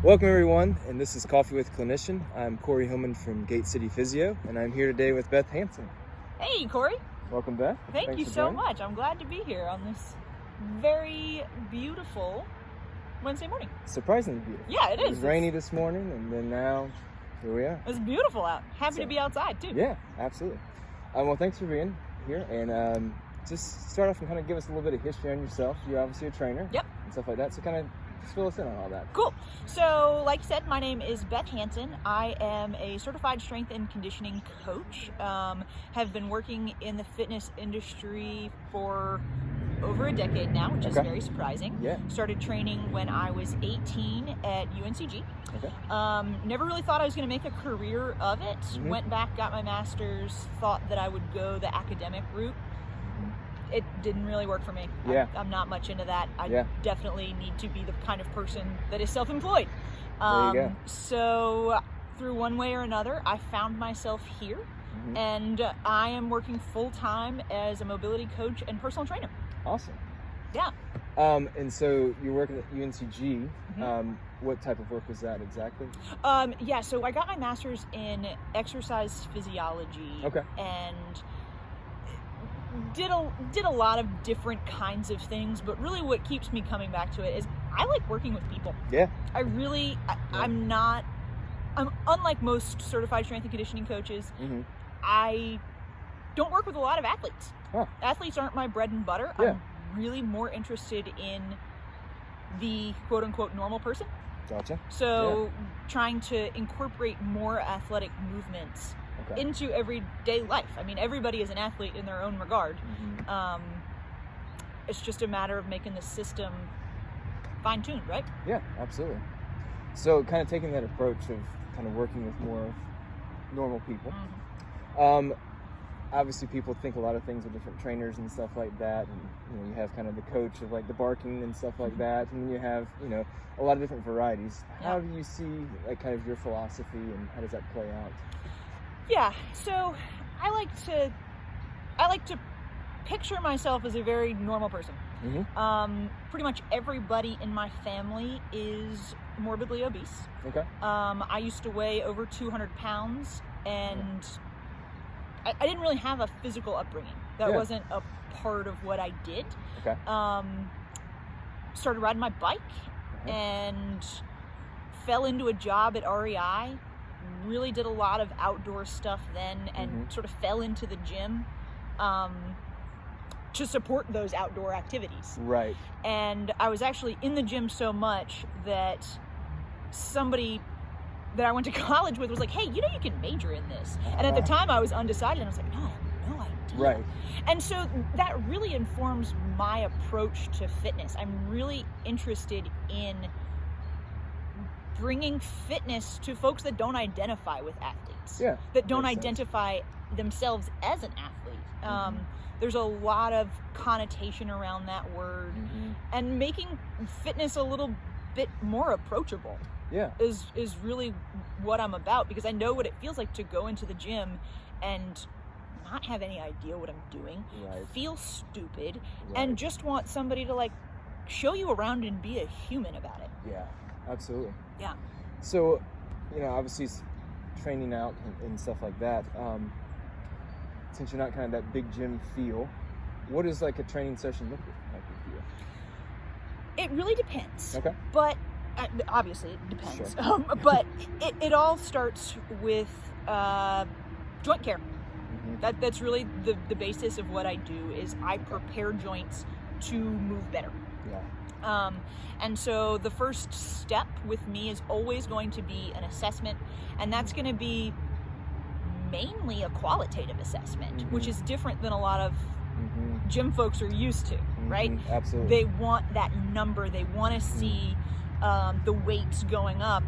Welcome everyone, and this is Coffee with Clinician. I'm Corey Hillman from Gate City Physio, and I'm here today with Beth Hansen. Hey Corey. Welcome, Beth. Thank you so much. I'm glad to be here on this very beautiful Wednesday morning. Surprisingly beautiful. Yeah, it is. It was rainy this morning, and then now here we are. It's beautiful out. Happy to be outside too. Yeah, absolutely. Well, thanks for being here, and just start off and kind of give us a little bit of history on yourself. You're obviously a trainer. Yep. And stuff like that, so kind of just fill us in on all that. Cool. So, like you said, my name is Beth Hansen. I am a certified strength and conditioning coach. Have been working in the fitness industry for over a decade now, which is very surprising. Yeah. Started training when I was 18 at UNCG. Okay. Never really thought I was going to make a career of it. Went back, got my master's, thought that I would go the academic route. It didn't really work for me. Yeah. I'm not much into that. I definitely need to be the kind of person that is self-employed. There you go. So through one way or another, I found myself here, and I am working full-time as a mobility coach and personal trainer. Awesome. Yeah. And so you're working at UNCG. What type of work was that exactly? Yeah, so I got my master's in exercise physiology. Okay. And did a lot of different kinds of things, but really what keeps me coming back to it is I like working with people. Yeah. I'm unlike most certified strength and conditioning coaches. I don't work with a lot of athletes. Huh. Athletes aren't my bread and butter. Yeah. I'm really more interested in the quote unquote normal person. Gotcha. So trying to incorporate more athletic movements into everyday life. I mean, everybody is an athlete in their own regard. It's just a matter of making the system fine-tuned, right? Yeah, absolutely. So kind of taking that approach of kind of working with more normal people. Obviously people think a lot of things with different trainers and stuff like that, and you have kind of the coach of like the barking and stuff like that, and then you have a lot of different varieties. How do you see like kind of your philosophy, and how does that play out? Yeah, so I like to picture myself as a very normal person. Pretty much everybody in my family is morbidly obese. Okay. I used to weigh over 200 pounds, and I didn't really have a physical upbringing. That wasn't a part of what I did. Okay. Started riding my bike and fell into a job at REI. Really did a lot of outdoor stuff then, and sort of fell into the gym to support those outdoor activities. Right. And I was actually in the gym so much that somebody that I went to college with was like, hey, you can major in this. And at the time I was undecided, and I was like, no, I have no idea. Right. And so that really informs my approach to fitness. I'm really interested in bringing fitness to folks that don't identify with athletes, that don't identify themselves as an athlete. There's a lot of connotation around that word, and making fitness a little bit more approachable is really what I'm about, because I know what it feels like to go into the gym and not have any idea what I'm doing, feel stupid, and just want somebody to like show you around and be a human about it. Yeah. Absolutely. Yeah. So, obviously training out and stuff like that, since you're not kind of that big gym feel, what does like a training session look like with you? It really depends. Okay. But obviously it depends. Sure. But it all starts with joint care. That's really the basis of what I do, is I prepare joints to move better. Yeah. And so the first step with me is always going to be an assessment, and that's going to be mainly a qualitative assessment, which is different than a lot of gym folks are used to, right? Absolutely. They want that number. They want to see the weights going up.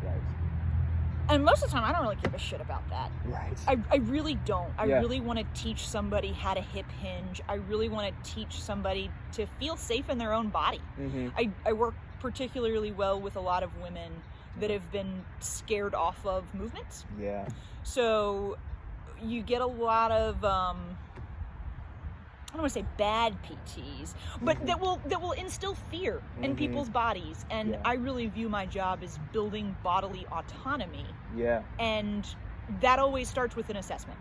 Right. And most of the time, I don't really give a shit about that. Right. I really don't. I really want to teach somebody how to hip hinge. I really want to teach somebody to feel safe in their own body. I work particularly well with a lot of women that have been scared off of movements. Yeah. So you get a lot of, don't want to say bad PTs, but that will instill fear in people's bodies. And I really view my job as building bodily autonomy. Yeah. And that always starts with an assessment.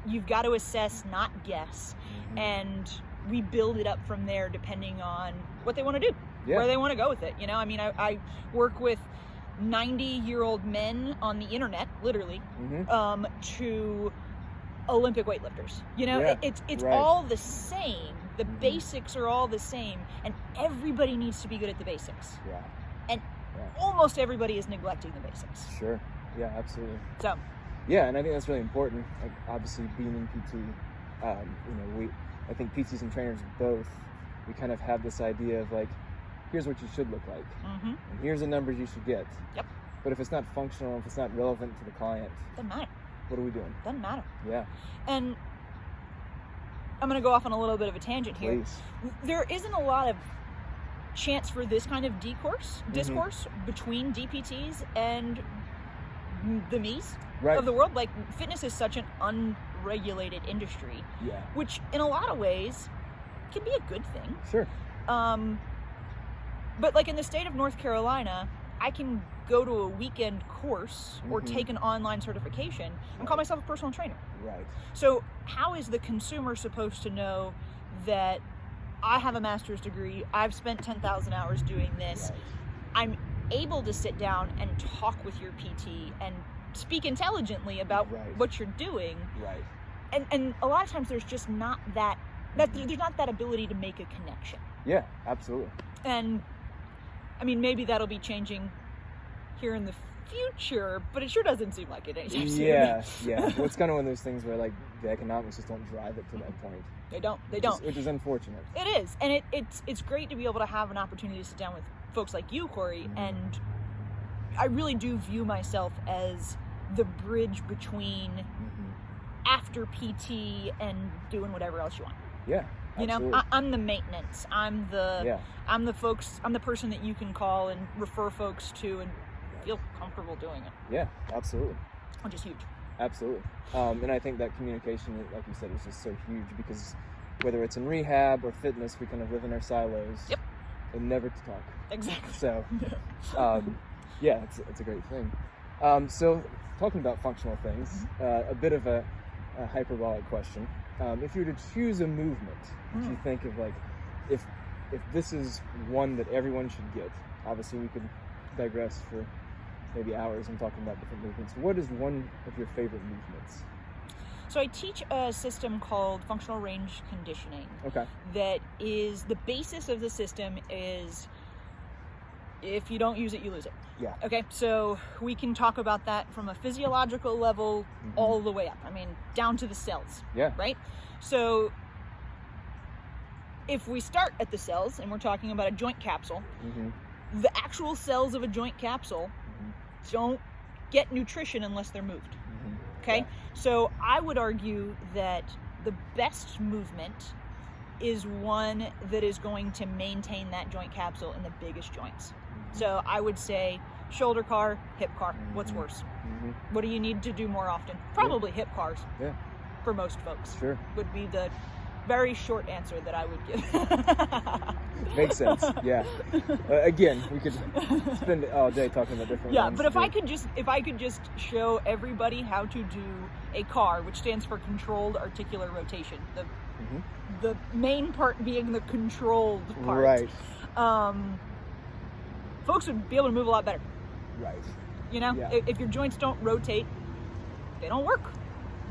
You've got to assess, not guess. And we build it up from there depending on what they want to do, where they want to go with it. I mean, I work with 90-year-old men on the internet, literally, to Olympic weightlifters. It's all the same. The basics are all the same, and everybody needs to be good at the basics. Yeah. And almost everybody is neglecting the basics. Sure. Yeah, absolutely. So. Yeah, and I think that's really important. Like, obviously, being in PT, I think PTs and trainers both, we kind of have this idea of like, here's what you should look like, and here's the numbers you should get. Yep. But if it's not functional, if it's not relevant to the client, doesn't matter. What are we doing? Doesn't matter. Yeah. And I'm going to go off on a little bit of a tangent here. Please. There isn't a lot of chance for this kind of discourse between DPTs and the me's of the world. Like, fitness is such an unregulated industry, which in a lot of ways can be a good thing. Sure. But like in the state of North Carolina, I can go to a weekend course or take an online certification and call myself a personal trainer. Right. So how is the consumer supposed to know that I have a master's degree, I've spent 10,000 hours doing this, I'm able to sit down and talk with your PT and speak intelligently about what you're doing. Right. And a lot of times there's just not there's not that ability to make a connection. Yeah, absolutely. And I mean, maybe that'll be changing here in the future, but it sure doesn't seem like it anytime soon. Yeah. Well, it's kind of one of those things where like the economics just don't drive it to that point. They don't. Which is unfortunate. It is, and it's great to be able to have an opportunity to sit down with folks like you, Corey, and I really do view myself as the bridge between after PT and doing whatever else you want. Yeah. Absolutely. I'm the maintenance. I'm the person that you can call and refer folks to and feel comfortable doing it. Yeah, absolutely. Which is huge. Absolutely. And I think that communication, like you said, is just so huge because whether it's in rehab or fitness, we kind of live in our silos. Yep. And never to talk. Exactly. So, it's a great thing. So, talking about functional things, a bit of a hyperbolic question. If you were to choose a movement that you think of, like, if this is one that everyone should get, obviously we could digress for maybe hours and talking about different movements. What is one of your favorite movements? So I teach a system called functional range conditioning. Okay. That is, the basis of the system is if you don't use it, you lose it. Yeah. Okay, so we can talk about that from a physiological level all the way up. I mean, down to the cells. Yeah. Right? So if we start at the cells and we're talking about a joint capsule, the actual cells of a joint capsule don't get nutrition unless they're moved. Okay? Yeah. So I would argue that the best movement is one that is going to maintain that joint capsule in the biggest joints. So I would say shoulder car, hip car. What's worse? What do you need to do more often? Probably hip cars. Yeah. For most folks. Sure. Would be the very short answer that I would give. Makes sense. Yeah. Again, we could spend all day talking about different ones. But if I could just show everybody how to do a CAR, which stands for controlled articular rotation, the main part being the controlled part. Right. Folks would be able to move a lot better. Right. If your joints don't rotate, they don't work.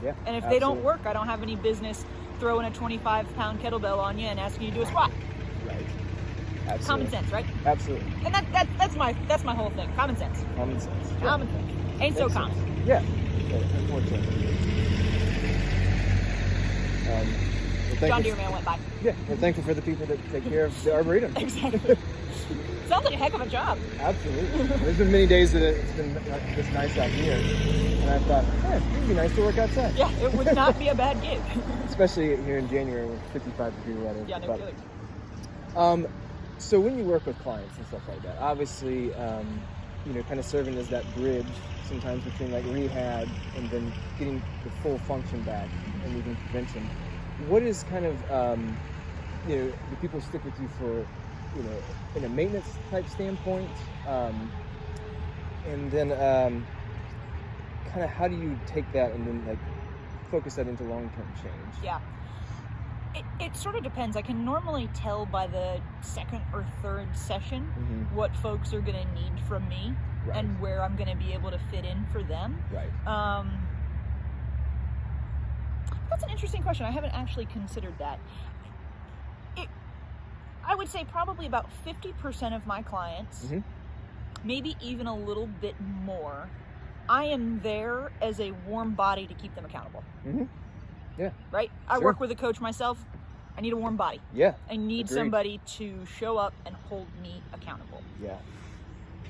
Yeah. And if they don't work, I don't have any business throwing a 25-pound kettlebell on you and asking you to do a squat. Right. Absolutely. Common sense, right? Absolutely. And that's my whole thing. Common sense. Common sense. Yeah. Common sense. Ain't so common. Yeah. Unfortunately. John Deere man went by. Yeah. We're thankful for the people that take care of the Arboretum. Exactly. Sounds like a heck of a job. Absolutely. There's been many days that it's been this nice out here, and I thought, it'd be nice to work outside. Yeah, it would not be a bad gig. Especially here in January with 55-degree weather. Yeah, no kidding. So when you work with clients and stuff like that, obviously, kind of serving as that bridge sometimes between like rehab and then getting the full function back and even prevention. What is kind of do people stick with you for, in a maintenance type standpoint? And then kind of how do you take that and then like focus that into long-term change? Yeah. It sort of depends. I can normally tell by the second or third session what folks are going to need from me and where I'm going to be able to fit in for them. Right. That's an interesting question. I haven't actually considered that. I would say probably about 50% of my clients, maybe even a little bit more, I am there as a warm body to keep them accountable. Yeah. Right? I work with a coach myself. I need a warm body. Yeah. I need somebody to show up and hold me accountable. Yeah.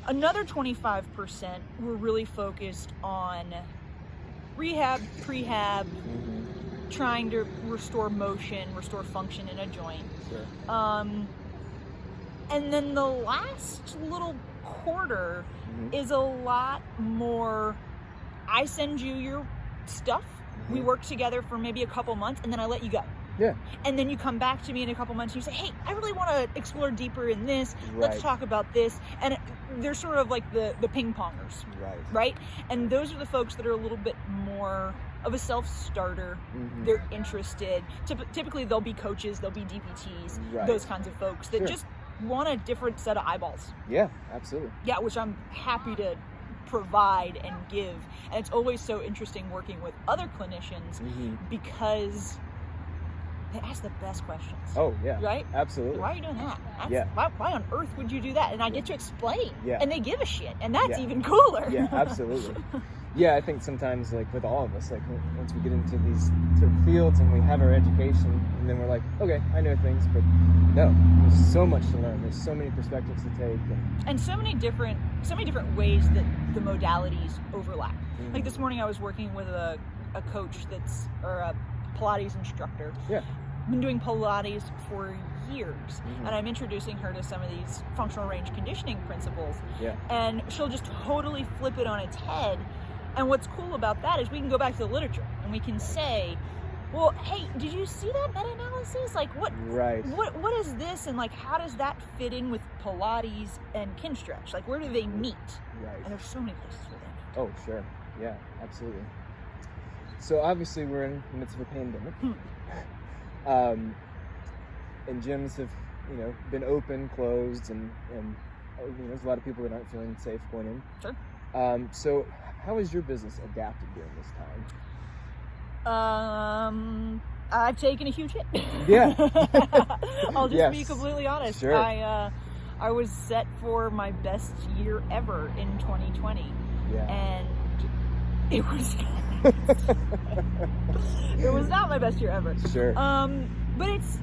Another 25%, we're really focused on rehab, prehab, trying to restore motion, restore function in a joint. Sure. And then the last little quarter is a lot more, I send you your stuff, we work together for maybe a couple months, and then I let you go. Yeah. And then you come back to me in a couple months and you say, hey, I really want to explore deeper in this. Let's talk about this. And they're sort of like the ping pongers. Right? And those are the folks that are a little bit more of a self-starter. They're interested. Typically, they'll be coaches, they'll be DPTs, those kinds of folks that just want a different set of eyeballs. Yeah, absolutely. Yeah, which I'm happy to provide and give. And it's always so interesting working with other clinicians because they ask the best questions. Oh, yeah. Right? Absolutely. Why are you doing that? Why on earth would you do that? And I get to explain. Yeah. And they give a shit. And that's even cooler. Yeah, absolutely. Yeah, I think sometimes, like, with all of us, like, once we get into these certain fields and we have our education, and then we're like, okay, I know things, but no, there's so much to learn. There's so many perspectives to take. And so many different ways that the modalities overlap. Like this morning I was working with a coach or a Pilates instructor. Yeah. Been doing Pilates for years, and I'm introducing her to some of these functional range conditioning principles. Yeah. And she'll just totally flip it on its head. And what's cool about that is we can go back to the literature and we can say, well, hey, did you see that meta-analysis? Like, what is this, and like, how does that fit in with Pilates and kin stretch? Like, where do they meet? Right. And there's so many places where they meet. Oh, sure. Yeah, absolutely. So obviously we're in the midst of a pandemic. And gyms have, been open, closed, and there's a lot of people that aren't feeling safe going in. Sure. So how has your business adapted during this time? I've taken a huge hit. Yeah. I'll just be completely honest. Sure. I was set for my best year ever in 2020. Yeah. And it was it was not my best year ever. Sure. But it's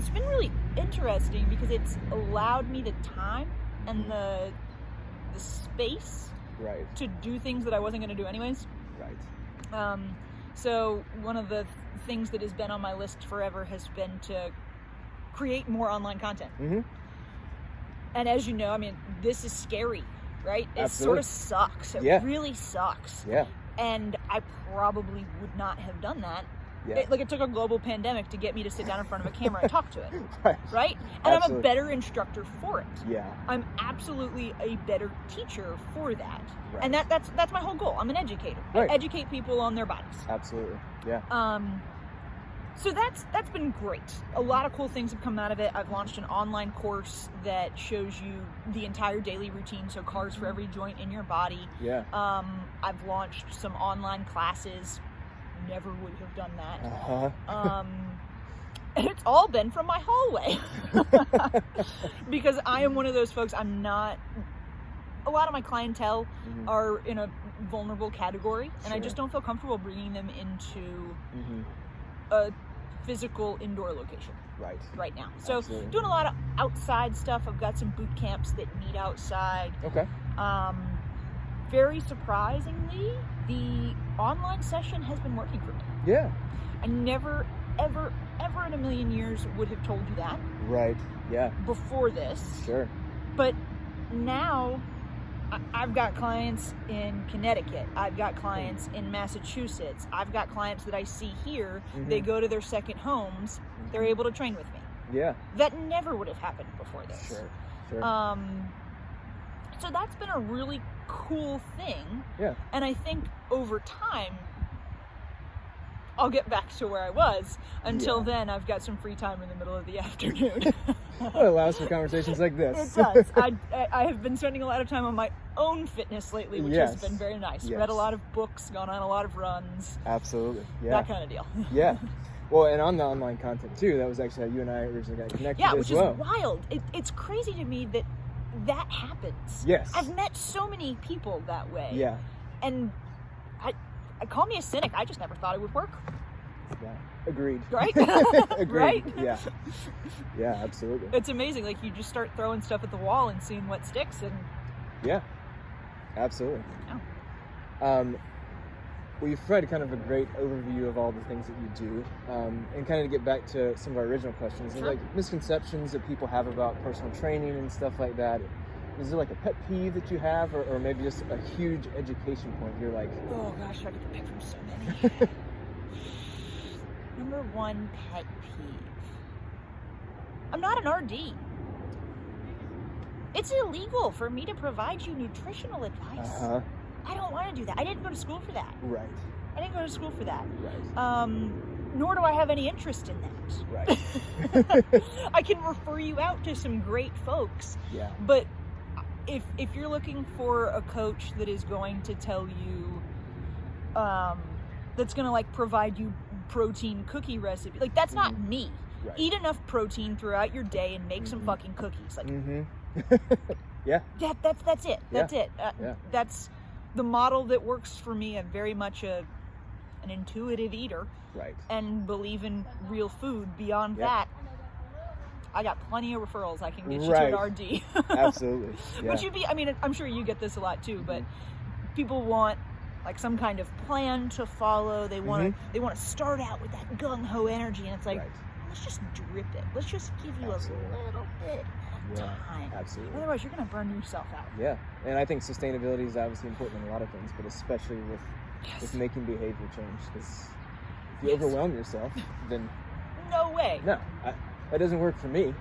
been really interesting because it's allowed me the time and the space to do things that I wasn't going to do anyways. Right. So one of the things that has been on my list forever has been to create more online content. And as you know, I mean, this is scary, right? It sort of sucks. It really sucks. Yeah. And I probably would not have done that. It took a global pandemic to get me to sit down in front of a camera and talk to it. Right? And I'm a better instructor for it. Yeah. I'm absolutely a better teacher for that. Right. And that's my whole goal. I'm an educator. I educate people on their bodies. Absolutely. Yeah. So that's been great. A lot of cool things have come out of it. I've launched an online course that shows you the entire daily routine, so cards for every joint in your body. Yeah. I've launched some online classes. Never would have done that. And it's all been from my hallway. Because I am one of those folks, a lot of my clientele are in a vulnerable category, and I just don't feel comfortable bringing them into a physical indoor location right now. So doing a lot of outside stuff. I've got some boot camps that meet outside. Okay. Very surprisingly, the online session has been working for me. Yeah. I never, ever, ever in a million years would have told you that. Right. Yeah. Before this. Sure. But now I've got clients in Connecticut. I've got clients in Massachusetts. I've got clients that I see here. They go to their second homes. They're able to train with me. that never would have happened before this. Sure. So that's been a really cool thing. Yeah. And I think over time, I'll get back to where I was. Until then, I've got some free time in the middle of the afternoon. It allows for conversations like this. It does. I have been spending a lot of time on my own fitness lately, which has been very nice. Read a lot of books, gone on a lot of runs. Absolutely. Yeah. That kind of deal. Yeah. Well, and on the online content too, that was actually how you and I originally got connected as well. Yeah, which is wild. It's crazy to me that happens. Yes. I've met so many people that way. Yeah. And I call me a cynic. I just never thought it would work. Yeah. Agreed. Right? Agreed. Right? Yeah. Yeah, absolutely. It's amazing. Like, you just start throwing stuff at the wall and seeing what sticks. And yeah, absolutely. Yeah. Well, you've provided kind of a great overview of all the things that you do, and kind of to get back to some of our original questions, Sure. like misconceptions that people have about personal training and stuff like that. Is there like a pet peeve that you have, or maybe just a huge education point? You're like, oh gosh, I get to pick from so many. Number one pet peeve. I'm not an RD. It's illegal for me to provide you nutritional advice. I don't want to do that. I didn't go to school for that. Right. I didn't go to school for that. Right. Nor do I have any interest in that. Right. I can refer you out to some great folks. Yeah. But if you're looking for a coach that is going to tell you, that's going to like provide you protein cookie recipe, like that's not me. Right. Eat enough protein throughout your day and make some fucking cookies. Like, yeah. That's it. That's it. Yeah. That's the model that works for me. I'm very much an intuitive eater. Right. And believe in real food. Beyond that, I got plenty of referrals I can get you to an RD. Absolutely. Yeah. But I'm sure you get this a lot too, but people want like some kind of plan to follow. They want to start out with that gung-ho energy, and it's like, let's just drip it. Let's just give you a little bit of time. Absolutely. Otherwise, you're going to burn yourself out. Yeah. And I think sustainability is obviously important in a lot of things, but especially with making behavior change. Because if you overwhelm yourself, then... No way. No. That doesn't work for me.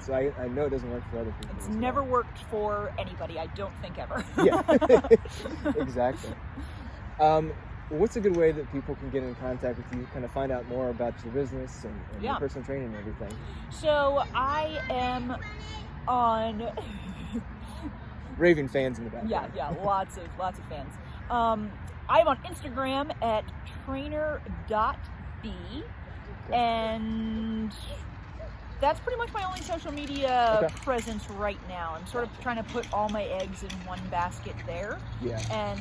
So I know it doesn't work for other people. It's never worked for anybody, I don't think, ever. Yeah. Exactly. What's a good way that people can get in contact with you, kind of find out more about your business and your personal training and everything? So I am on... Raving fans in the background. Yeah, lots of fans. I'm on Instagram at trainer.b, and that's pretty much my only social media presence right now. I'm sort of trying to put all my eggs in one basket there, and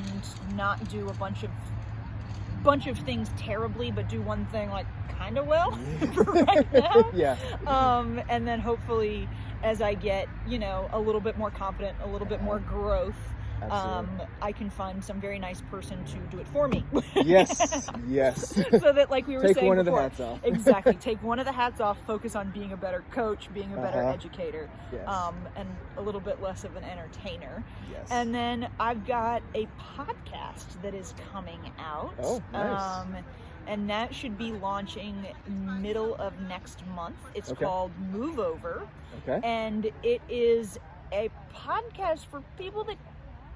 not do a bunch of things terribly, but do one thing like kind of well for right now. And then hopefully, as I get a little bit more confident, a little bit more growth, I can find some very nice person to do it for me. Yes. So that, like we were saying before, take one of the hats off. Exactly. Take one of the hats off, focus on being a better coach, being a better educator, and a little bit less of an entertainer. Yes. And then I've got a podcast that is coming out. Oh, nice. And that should be launching middle of next month. It's called Move Over. And it is a podcast for people that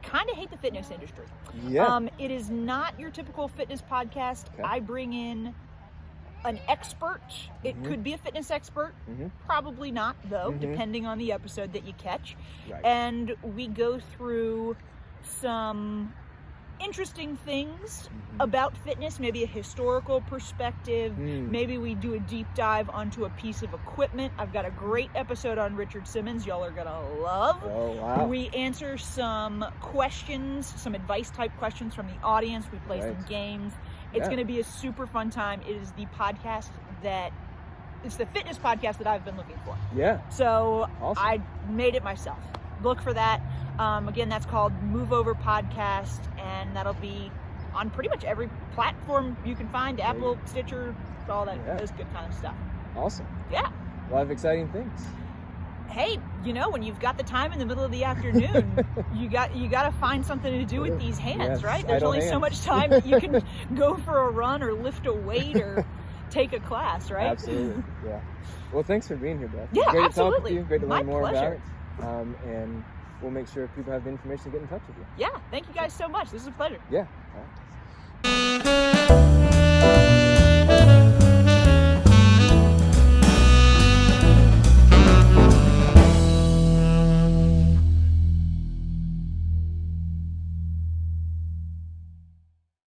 kind of hate the fitness industry. It is not your typical fitness podcast. I bring in an expert. It could be a fitness expert. Probably not, though, depending on the episode that you catch. And we go through some interesting things about fitness, maybe a historical perspective. Maybe we do a deep dive onto a piece of equipment. I've got a great episode on Richard Simmons y'all are gonna love. Oh, wow. We answer some questions, some advice type questions from the audience. We play some games. It's gonna be a super fun time. It is the fitness podcast that I've been looking for. So awesome. I made it myself. Look for that. Again, that's called Move Over Podcast, and that'll be on pretty much every platform you can find, Apple, Stitcher, all that those good kind of stuff. Awesome. Yeah. A lot of exciting things. Hey, when you've got the time in the middle of the afternoon, you got to find something to do with these hands, right? There's only so much time that you can go for a run or lift a weight or take a class, right? Absolutely, yeah. Well, thanks for being here, Beth. Yeah, great absolutely. to talk with you. Great to learn more pleasure. about it. And we'll make sure people have the information to get in touch with you. Yeah, thank you guys so much. This is a pleasure. Yeah. All right.